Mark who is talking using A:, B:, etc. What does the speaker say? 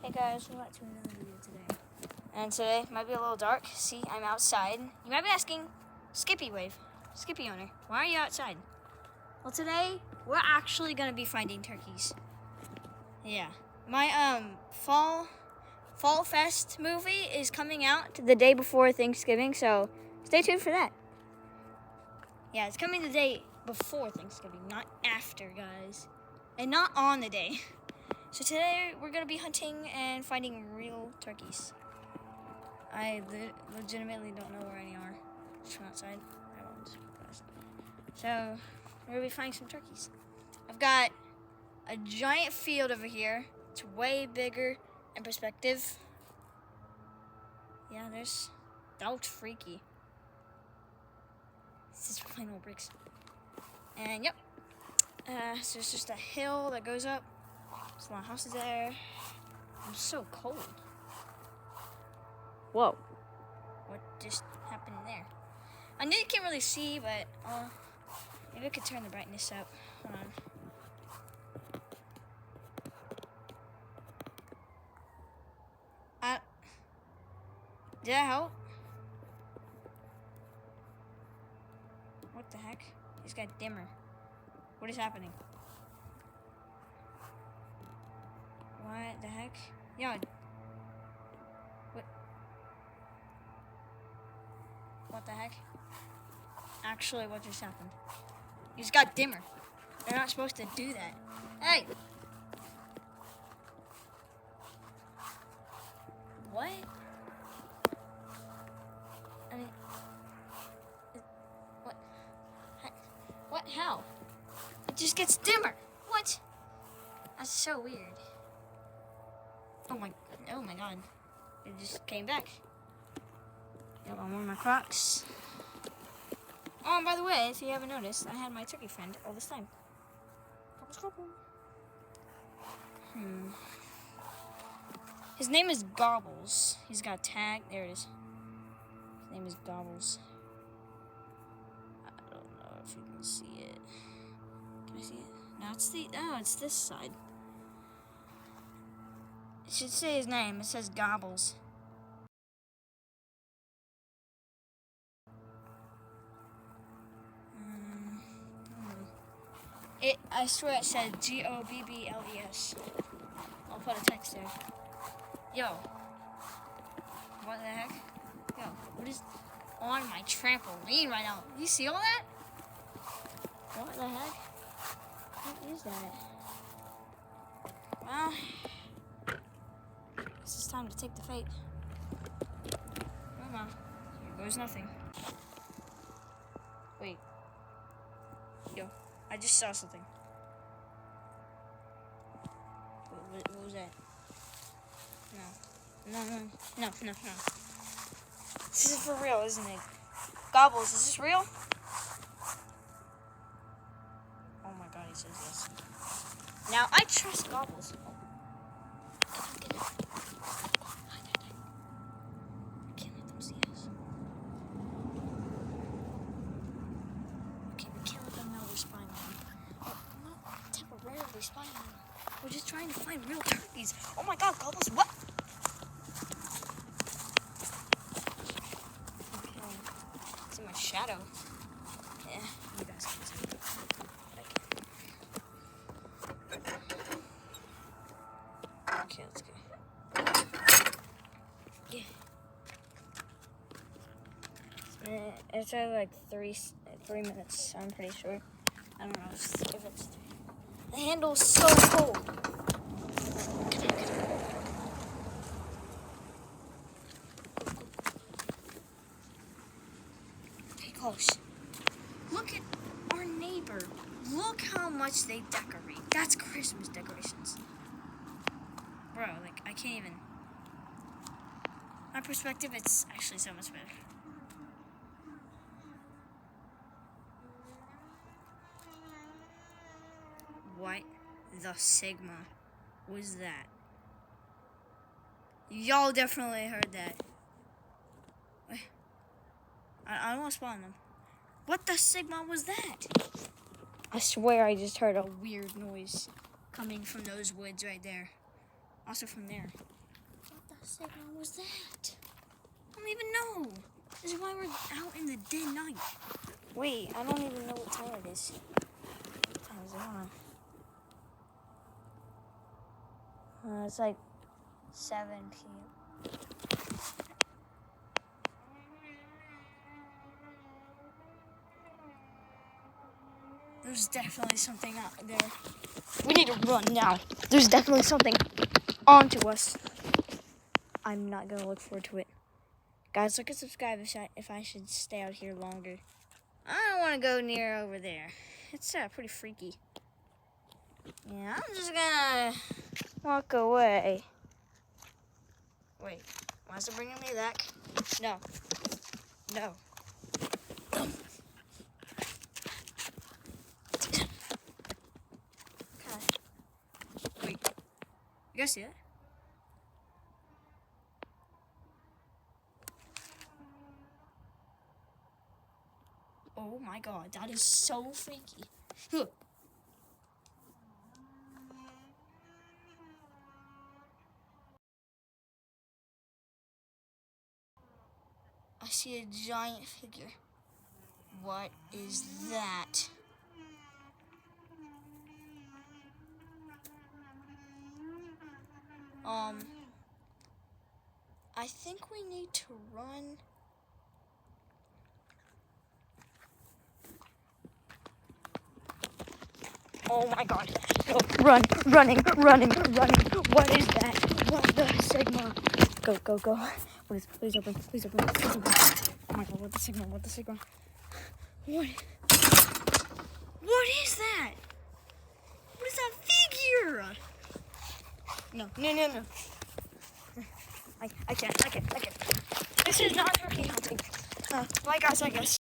A: Hey guys, welcome to another video today. And today might be a little dark. See, I'm outside. You might be asking, Skippy owner, why are you outside? Well, today we're actually gonna be finding turkeys. Yeah, my Fall Fest movie is coming out the day before Thanksgiving, so stay tuned for that. Yeah, it's coming the day before Thanksgiving, not after, guys, and not on the day. So today we're gonna be hunting and finding real turkeys. I legitimately don't know where any are. Just from outside. So we're gonna be finding some turkeys. I've got a giant field over here. It's way bigger in perspective. Yeah, that looks freaky. This is plain old bricks. And yep. So it's just a hill that goes up. There's a lot of houses there. I'm so cold. Whoa. What just happened there? I know you can't really see, but maybe I could turn the brightness up. Hold on. Did that help? What the heck? It's got dimmer. What is happening? What the heck? Yo. What the heck? Actually, what just happened? It just got dimmer. They're not supposed to do that. Hey! What? I mean, what? What? How? It just gets dimmer. What? That's so weird. Oh my god. It just came back. Yep, I'm wearing my Crocs. Oh, and by the way, if you haven't noticed, I had my turkey friend all this time. His name is Gobbles. He's got a tag. There it is. His name is Gobbles. I don't know if you can see it. Can I see it? No, it's this side. It should say his name. It says Gobbles. I swear it said Gobbles. I'll put a text there. Yo. What the heck? Yo, what is on my trampoline right now? You see all that? What the heck? What is that? Well, this is time to take the fate. Come on. Here goes nothing. Wait. Yo, I just saw something. What was that? No. This is for real, isn't it? Gobbles, is this real? Oh my god, he says this. Now, I trust Gobbles. Get it. I can't let them see us. Okay, we can't let them know we're spying on them. We're not temporarily spying on them. We're just trying to find real turkeys. Oh my god, Gobbles, what? Okay. It's in my shadow. Yeah, you guys can see it. Okay, let's go. Yeah. It's at like 3 minutes, I'm pretty sure. I don't know if it's... The handle's so cold. Hey, close. Look at our neighbor. Look how much they decorate. That's Christmas decorations. Bro, like, I can't even... My perspective, it's actually so much better. What the Sigma was that? Y'all definitely heard that. Wait. I don't want to spawn them. What the Sigma was that? I swear I just heard a weird noise coming from those woods right there. Also from there. What the signal was that? I don't even know. This is why we're out in the dead night. Wait, I don't even know what time it is. What time is it? Hold on. It's like 7 p.m. There's definitely something out there. We need to run now. There's definitely something onto us. I'm not gonna look forward to it. Guys, look and subscribe if I should stay out here longer. I don't want to go near over there. It's pretty freaky. Yeah, I'm just gonna walk away. Wait, why is it bringing me back? No. No. Wait, you guys see that? Oh my god, that is so freaky. Look. I see a giant figure. What is that? I think we need to run. Oh my god. Go, running. What is that? What the Sigma? Go. Please open. Oh my god, what the Sigma? What is that? What is that figure? No. I can't. This is not turkey hunting. Bye guys, I guess.